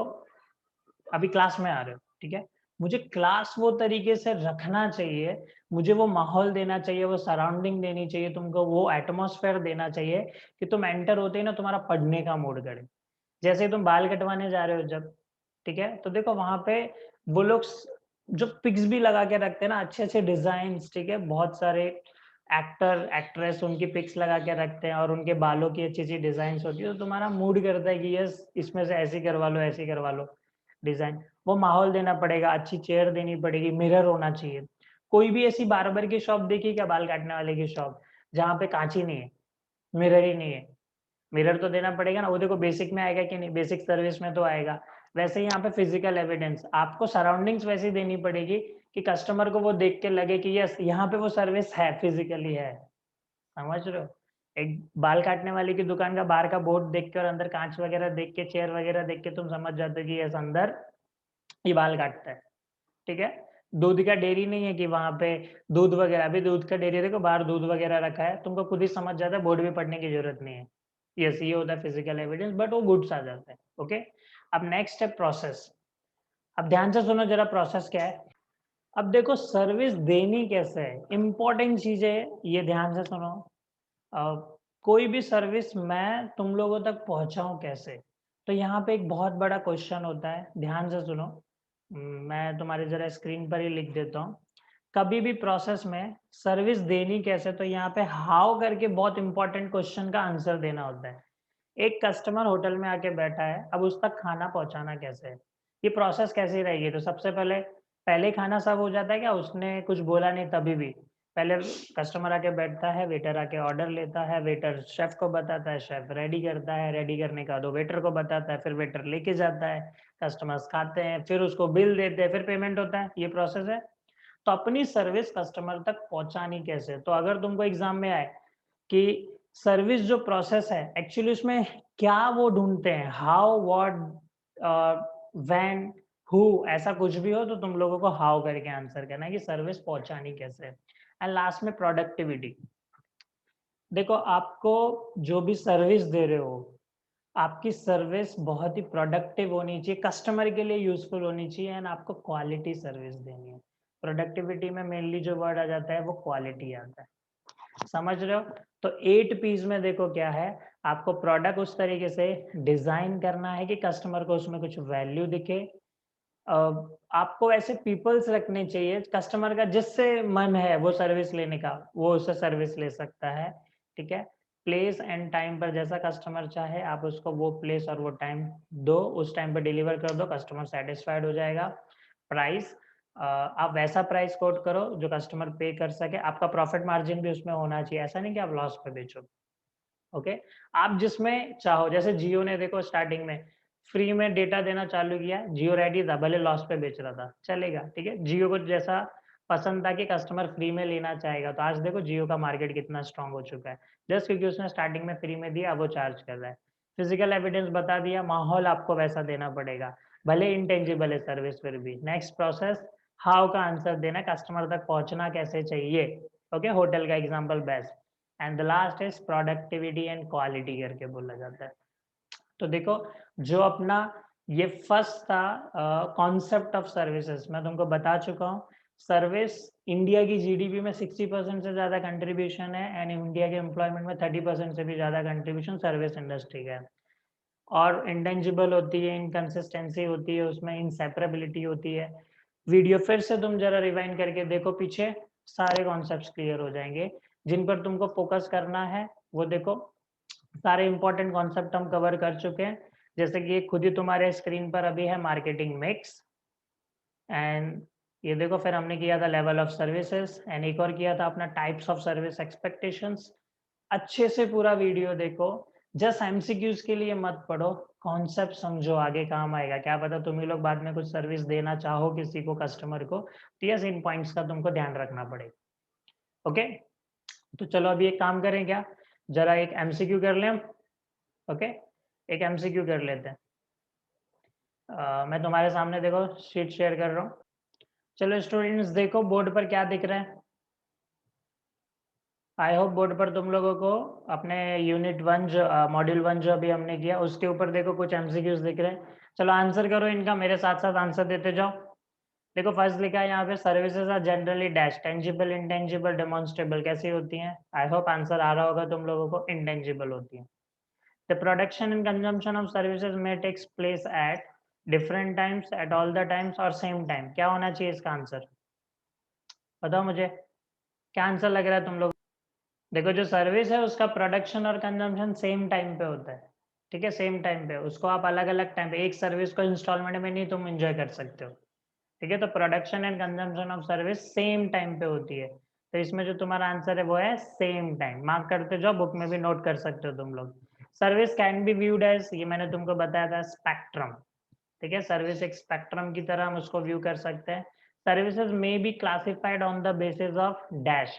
अभी क्लास में आ रहे हो, ठीक है? मुझे क्लास वो तरीके से रखना चाहिए, मुझे वो माहौल देना चाहिए, वो सराउंडिंग देनी चाहिए, तुमको वो एटमॉस्फेयर देना चाहिए कि तुम एंटर होते ही ना तुम्हारा पढ़ने का मूड करे। जैसे ही तुम बाल कटवाने जा रहे हो जब, ठीक है? तो देखो वहाँ पे वो लोग जो पिक्स भी लगा के रखते हैं ना, अच्छे-अच्छे डिज़ाइन्स, ठीक है? बहुत सारे एक्टर, एक्ट्रेस उनकी पिक्स लगा के रखते हैं और उनके बालों की अच्छी-अच्छी डिज़ाइन्स होती है, तो तुम्हारा मूड करता है कि यस इसमें से ऐसी करवा लो, ऐसी करवा लो डिज़ाइन। वो माहौल देना पड़ेगा, अच्छी चेयर देनी पड़ेगी, मिरर होना चाहिए। कोई भी ऐसी बार्बर की शॉप देखी क्या, बाल काटने वाले की शॉप, जहाँ पे काँच ही नहीं है, मिरर ही नहीं है? मिरर तो देना पड़ेगा ना, वो देखो बेसिक में आएगा कि नहीं, बेसिक सर्विस में तो आएगा। वैसे ही यहाँ पे फिजिकल एविडेंस, आपको सराउंडिंग्स वैसी देनी पड़ेगी कि कस्टमर को वो देख के लगे कि यस यहाँ पे वो सर्विस है, फिजिकली है। समझ रहे हो? एक बाल काटने वाले की दुकान का बाहर का बोर्ड देख के और अंदर काँच वगैरह देख के, चेयर वगैरह देख के तुम समझ जाते हो कि यस अंदर ये बाल काटता है, ठीक है? दूध का डेयरी नहीं है कि वहाँ पे दूध वगैरह, अभी दूध का डेयरी देखो बाहर दूध वगैरह रखा है, तुमको खुद ही समझ जाता है, बोर्ड भी पढ़ने की ज़रूरत नहीं है। यस, ये होता है फिज़िकल एविडेंस बट वो गुड्स आ जाता है, ओके? अब नेक्स्ट है प्रोसेस। अब ध्यान से सुनो ज़रा प्रोसेस क्या है? अब देखो सर्विस देनी कैसे है, इम्पोर्टेंट चीज़ें ये ध्यान से सुनो। अ, कोई भी सर्विस मैं तुम लोगों तक पहुँचाऊँ कैसे? तो यहाँ पे एक बहुत बड़ा क्वेश्चन होता है, ध्यान से सुनो। मैं तुम्हारे ज़रा स्क्रीन पर ही लिख देता हूँ। कभी भी प्रोसेस में सर्विस देनी कैसे, तो यहाँ पे हाउ करके बहुत इम्पोर्टेंट क्वेश्चन का आंसर देना होता है। एक कस्टमर होटल में आके बैठा है, अब उस तक खाना पहुँचाना कैसे है? ये प्रोसेस कैसी रहेगी? तो सबसे पहले पहले ही खाना सर्व हो जाता है क्या? उसने कुछ बोला नहीं तभी भी? पहले कस्टमर आके बैठता है, वेटर आके ऑर्डर लेता है, वेटर शेफ़ को बताता है, शेफ़ रेडी करता है, रेडी करने के बाद वो वेटर को बताता है, फिर वेटर लेके जाता है, कस्टमर्स खाते हैं, फिर उसको बिल देते हैं, फिर पेमेंट होता है, ये प्रोसेस है। तो अपनी सर्विस कस्टमर तक पहुँचानी कैसे? तो अगर तुमको एग्ज़ाम में आए कि सर्विस जो प्रोसेस है, एक्चुअली उसमें क्या वो ढूँढते हैं? हाउ, व्हाट, व्हेन, हू ऐसा कुछ भी हो तो तुम लोगों को हाउ करके आंसर करना है कि सर्विस पहुँचानी कैसे है? एंड लास्ट में प्रोडक्टिविटी। देखो आपको जो भी सर्विस दे रहे हो, आपकी सर्विस बहुत ही प्रोडक्टिव होनी चाहिए, कस्टमर के लिए यूज़फुल होनी चाहिए एंड आपको क्वालिटी सर्विस देनी है। प्रोडक्टिविटी में मेनली जो वर्ड आ जाता है वो क्वालिटी आता है। समझ रहे हो? तो 8 पीस में देखो क्या है, आपको प्रोडक्ट उस तरीके से डिज़ाइन करना है कि कस्टमर को उसमें कुछ वैल्यू दिखे। अ, आपको ऐसे पीपल्स रखने चाहिए, कस्टमर का जिससे मन है वो सर्विस लेने का, वो उससे सर्विस ले सकता है, ठीक है? प्लेस एंड टाइम पर जैसा कस्टमर चाहे आप उसको वो प्लेस और वो टाइम दो, उस टाइम पे डिलीवर कर दो, कस्टमर सैटिस्फाइड हो जाएगा। प्राइस आप वैसा प्राइस कोट करो जो कस्टमर पे कर सके, आपका प्रॉफिट मार्जिन भी उसमें होना चाहिए, ऐसा नहीं कि आप लॉस पे बेचो। ओके? आप जिसमें चाहो जैसे जियो ने देखो स्टार्टिंग में फ्री में डेटा देना चालू किया, जियो रेडी था, भले लॉस पे बेच रहा था, चलेगा, ठीक है? जियो को जैसा पसंद था कि कस्टमर फ्री में लेना चाहेगा, तो आज देखो जियो का मार्केट कितना स्ट्रॉन्ग हो चुका है। जस्ट क्योंकि उसने स्टार्टिंग में फ्री में दिया, अब वो चार्ज कर रहा है। फिजिकल एविडेंस बता दिया, माहौल आपको वैसा देना पड़ेगा, भले इंटेंजिबल है सर्विस फिर भी। नेक्स्ट प्रोसेस हाउ का आंसर देना, कस्टमर तक पहुँचना कैसे चाहिए, ओके? होटल का example best. And the last is productivity and quality करके बोला जाता है। तो देखो जो अपना ये फर्स्ट था कॉन्सेप्ट ऑफ सर्विसेज, मैं तुमको बता चुका हूँ। सर्विस इंडिया की जीडीपी में 60% से ज़्यादा कंट्रीब्यूशन है एंड इंडिया के एम्प्लॉयमेंट में 30% से भी ज़्यादा कंट्रीब्यूशन सर्विस इंडस्ट्री का है। और इंटेंजिबल होती है, इनकंसिस्टेंसी होती है, उसमें इंसेपरेबिलिटी होती है। वीडियो फिर से तुम ज़रा रिवाइंड करके देखो पीछे, सारे कॉन्सेप्ट्स क्लियर हो जाएँगे। जिन पर तुमको फ़ोकस करना है, वो देखो, सारे इम्पोर्टेंट कॉन्सेप्ट हम कवर कर चुके हैं। जैसे कि ये खुद ही तुम्हारे स्क्रीन पर अभी है मार्केटिंग मिक्स एंड ये देखो फिर हमने किया था लेवल ऑफ सर्विसेज़ एंड एक और किया था अपना टाइप्स ऑफ सर्विस एक्सपेक्टेशंस। अच्छे से पूरा वीडियो देखो, जस्ट एमसीक्यूज़ के लिए मत पढ़ो, कॉन्सेप्ट समझो आगे काम आएगा। क्या पता तुम ही लोग बाद में कुछ सर्विस देना चाहो किसी को कस्टमर को, तो यस इन पॉइंट्स का तुमको ध्यान रखना पड़ेगा। ओके? तो चलो अभी एक काम करें क्या? ज़रा एक एमसीक्यू कर लें हम, ओके? एक एमसीक्यू कर लेते हैं। मैं तुम्हारे सामने देखो शीट शेयर कर रहा हूँ। चलो स्टूडेंट्स देखो बोर्ड पर क्या दिख रहा है? आई होप बोर्ड पर तुम लोगों को अपने यूनिट 1 जो मॉड्यूल 1 जो अभी हमने किया उसके ऊपर देखो कुछ एमसीक्यूज़ दिख रहे हैं। चलो आंसर करो इनका, मेरे साथ-साथ आंसर देते जाओ। देखो फर्स्ट लिखा है यहाँ पे services are generally dash tangible, intangible, demonstrable कैसी होती हैं? आई होप आंसर आ रहा होगा तुम लोगों को, इंटेंजिबल होती हैं। The production and consumption of services may takes place at different times, at all the times और same time. क्या होना चाहिए इसका आंसर? बताओ मुझे, क्या आंसर लग रहा है तुम लोग? देखो जो सर्विस है उसका प्रोडक्शन और कंजम्पशन सेम टाइम पे होता है, ठीक है? सेम टाइम पे, उसको आप अलग-अलग टाइम पे, एक सर्विस को इंस्टॉलमेंट में नहीं तुम एन्जॉय कर सकते हो, ठीक है? तो production and consumption of service same time पे होती है। तो इसमें जो तुम्हारा आंसर है वो है सेम टाइम। मार्क करते जाओ, बुक में भी नोट कर सकते हो तुम लोग। Service can be viewed as, ये मैंने तुमको बताया था, स्पेक्ट्रम, ठीक है? सर्विस एक स्पेक्ट्रम की तरह हम उसको व्यू कर सकते हैं। Services may be classified on the basis of dash.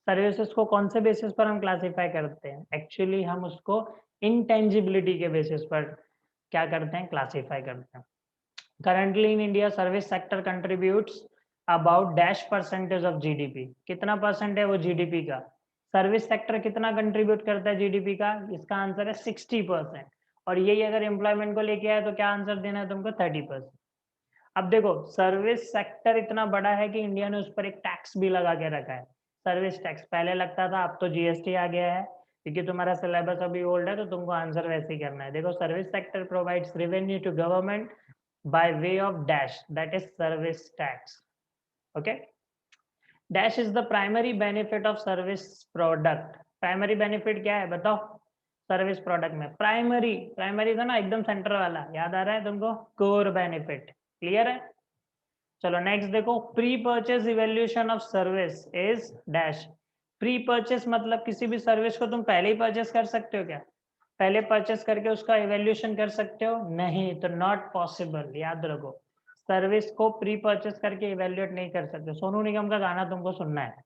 Services को कौन से बेसिस पर हम क्लासिफाई करते हैं? एक्चुअली हम उसको इंटेंजिबिलिटी के बेसिस पर क्या करते हैं? क्लासिफाई करते हैं। Currently in India, service sector contributes about dash percentage of GDP, कितना परसेंट है वो जीडीपी का। सर्विस सेक्टर कितना कंट्रीब्यूट करता है जीडीपी का, इसका आंसर है 60%। और यही अगर एम्प्लॉयमेंट को लेके आए तो क्या आंसर देना है तुमको, 30%। अब देखो सर्विस सेक्टर इतना बड़ा है कि इंडिया ने उस पर एक टैक्स भी लगा के रखा है, सर्विस टैक्स। पहले लगता था, अब तो जीएसटी आ गया है, क्योंकि तुम्हारा सिलेबस अभी ओल्ड है तो तुमको आंसर वैसे ही करना है। देखो service sector provides revenue to government by way of dash, that is service tax. Okay, dash is the primary benefit of service product. Primary बेनिफिट क्या है बताओ सर्विस प्रोडक्ट में, प्राइमरी, प्राइमरी था ना एकदम सेंटर वाला, याद आ रहा है तुमको, कोर बेनिफिट। क्लियर है, चलो नेक्स्ट देखो, pre purchase evaluation of service is dash. Pre purchase मतलब किसी भी सर्विस को तुम पहले ही परचेस कर सकते हो क्या, पहले परचेस करके उसका इवैल्यूएशन कर सकते हो, नहीं, तो नॉट पॉसिबल, याद रखो। सर्विस को प्री परचेस करके इवैल्यूएट नहीं कर सकते। सोनू निगम का गाना तुमको सुनना है,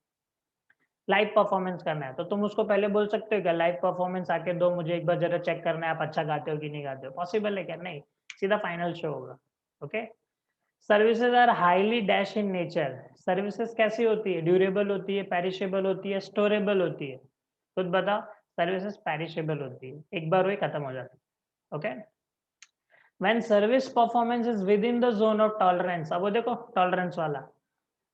लाइव परफॉर्मेंस करना है, तो तुम उसको पहले बोल सकते हो क्या, लाइव परफॉर्मेंस आके दो मुझे एक बार जरा चेक करना है आप अच्छा गाते हो कि नहीं गाते हो, पॉसिबल है क्या, नहीं, सीधा फाइनल शो होगा। Okay, services are highly dash in nature. Services कैसी होती है, ड्यूरेबल होती है, पेरिशेबल होती है, स्टोरेबल होती है, खुद बताओ। सर्विसेज पेरिशेबल होती है, एक बार वही खत्म हो जाती है। Okay, when service performance is with in the zone of tolerance, अब वो देखो टॉलरेंस वाला,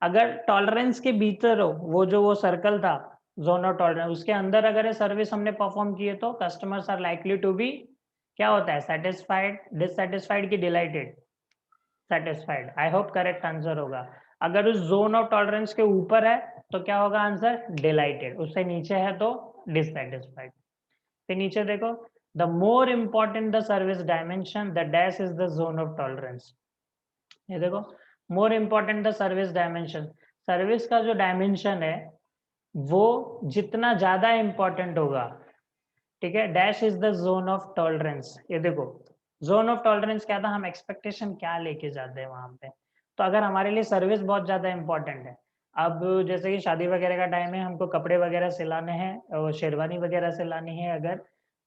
अगर टॉलरेंस के भीतर हो, वो सर्कल था जोन ऑफ टॉलरेंस, उसके अंदर अगर ये सर्विस हमने परफॉर्म की है तो customers are likely to be, क्या होता है, सेटिस्फाइड, डिससेटिस्फाइड की delighted, satisfied. I hope correct answer होगा। अगर उस जोन ऑफ टॉलरेंस के ऊपर है तो क्या होगा आंसर, डिलाइटेड, उससे नीचे है तो डिससेटिस्फाइड। फिर नीचे देखो, the more important the service dimension the dash is the zone of tolerance. ये देखो, more important the service dimension, service का जो डायमेंशन है वो जितना ज्यादा इंपॉर्टेंट होगा, ठीक है, dash is the zone of tolerance. ये देखो जोन ऑफ टॉलरेंस क्या था, हम एक्सपेक्टेशन क्या लेके जाते हैं वहां पे। तो अगर हमारे लिए सर्विस बहुत ज्यादा इंपॉर्टेंट है, अब जैसे कि शादी वगैरह का टाइम है, हमको कपड़े वगैरह सिलाने हैं और शेरवानी वगैरह सिलानी है, अगर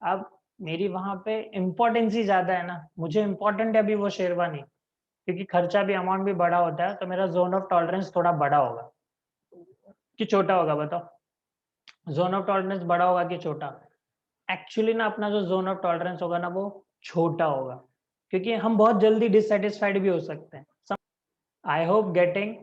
अब मेरी वहां पे इम्पोर्टेंस ही ज्यादा है ना, मुझे इम्पोर्टेंट है अभी वो शेरवानी, क्योंकि खर्चा भी, अमाउंट भी बड़ा होता है, तो मेरा जोन ऑफ टॉलरेंस थोड़ा बड़ा होगा कि छोटा होगा बताओ, जोन ऑफ टॉलरेंस बड़ा होगा कि छोटा। एक्चुअली ना अपना जो जोन ऑफ टॉलरेंस होगा ना वो छोटा होगा, क्योंकि हम बहुत जल्दी डिससेटिस्फाइड भी हो सकते हैं। आई होप गेटिंग,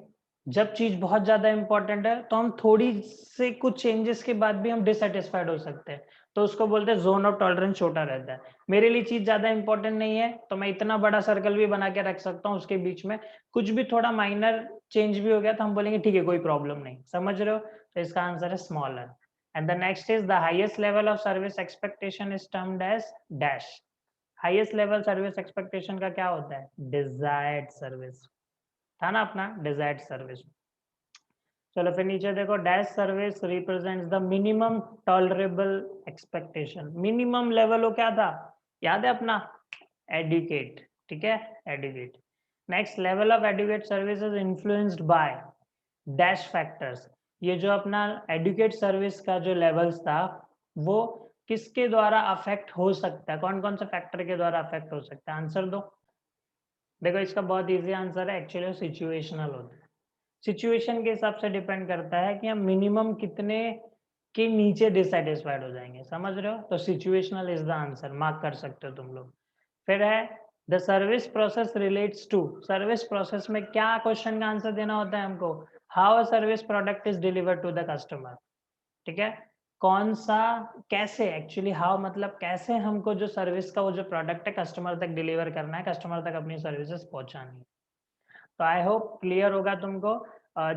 जब चीज बहुत ज्यादा इंपॉर्टेंट है तो हम थोड़ी से कुछ चेंजेस के बाद भी हम डिससेटिस्फाइड हो सकते हैं, तो उसको बोलते हैं जोन ऑफ टॉलरेंस छोटा रहता है। मेरे लिए चीज ज्यादा इंपॉर्टेंट नहीं है तो मैं इतना बड़ा सर्कल भी बना के रख सकता हूँ, उसके बीच में कुछ भी थोड़ा माइनर चेंज भी हो गया तो हम बोलेंगे ठीक है कोई प्रॉब्लम नहीं, समझ रहे हो, तो इसका आंसर है smaller. And the next is the highest level of service expectation is termed as dash. Highest level service expectation का क्या होता है, desired service, था ना अपना desired service। चलो फिर नीचे देखो, dash service represents the minimum tolerable expectation. Minimum level वो क्या था, याद है अपना, एडुकेट, ठीक है, adequate. Next, level of adequate service is influenced by dash factors. ये जो अपना एडुकेट सर्विस का जो लेवल्स था वो किसके द्वारा अफेक्ट हो सकता है, कौन कौन से फैक्टर के द्वारा अफेक्ट हो सकता है, आंसर दो। देखो इसका बहुत इजी आंसर है, एक्चुअली सिचुएशनल होता है। सिचुएशन के हिसाब से डिपेंड करता है कि हम मिनिमम कितने के नीचे डिससेटिस्फाइड हो जाएंगे, समझ रहे हो, तो situational is the answer, mark कर सकते हो तुम लोग। फिर है the service process relates to, service process में क्या क्वेश्चन का आंसर देना होता है हमको, how a service product is delivered to the customer, ठीक है, कौन सा, कैसे, एक्चुअली हाउ मतलब कैसे हमको जो सर्विस का वो जो प्रोडक्ट है कस्टमर तक डिलीवर करना है, कस्टमर तक अपनी सर्विसेज पहुंचानी है। तो आई होप क्लियर होगा तुमको।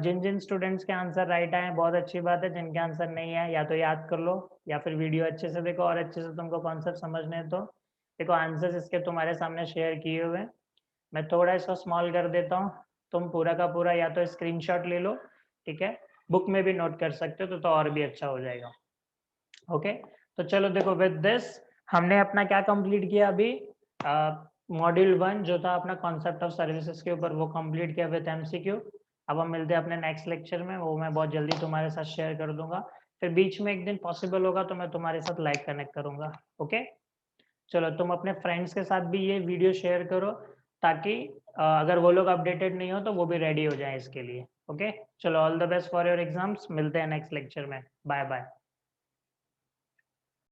जिन जिन स्टूडेंट्स के आंसर राइट आए बहुत अच्छी बात है, जिनके आंसर नहीं है या तो याद कर लो या फिर वीडियो अच्छे से देखो और अच्छे से तुमको कॉन्सेप्ट समझने हैं तो देखो आंसर्स इसके तुम्हारे सामने शेयर किए हुए हैं। मैं थोड़ा इसको स्मॉल कर देता हूँ, तुम पूरा का पूरा या तो स्क्रीनशॉट ले लो, ठीक है, बुक में भी नोट कर सकते हो तो और भी अच्छा हो जाएगा। ओके, तो चलो देखो विद दिस हमने अपना क्या कंप्लीट किया अभी, मॉड्यूल 1 जो था अपना कॉन्सेप्ट ऑफ सर्विसेज के ऊपर वो कंप्लीट किया विद एमसीक्यू। अब हम मिलते हैं अपने नेक्स्ट लेक्चर में, वो मैं बहुत जल्दी तुम्हारे साथ शेयर कर दूंगा, फिर बीच में एक दिन पॉसिबल होगा तो मैं तुम्हारे साथ लाइव कनेक्ट करूंगा। ओके, चलो तुम अपने फ्रेंड्स के साथ भी ये वीडियो शेयर करो ताकि अगर वो लोग अपडेटेड नहीं हो तो वो भी रेडी हो जाए इसके लिए। ओके, चलो all the best for your exams, मिलते हैं नेक्स्ट लेक्चर में, बाय बाय।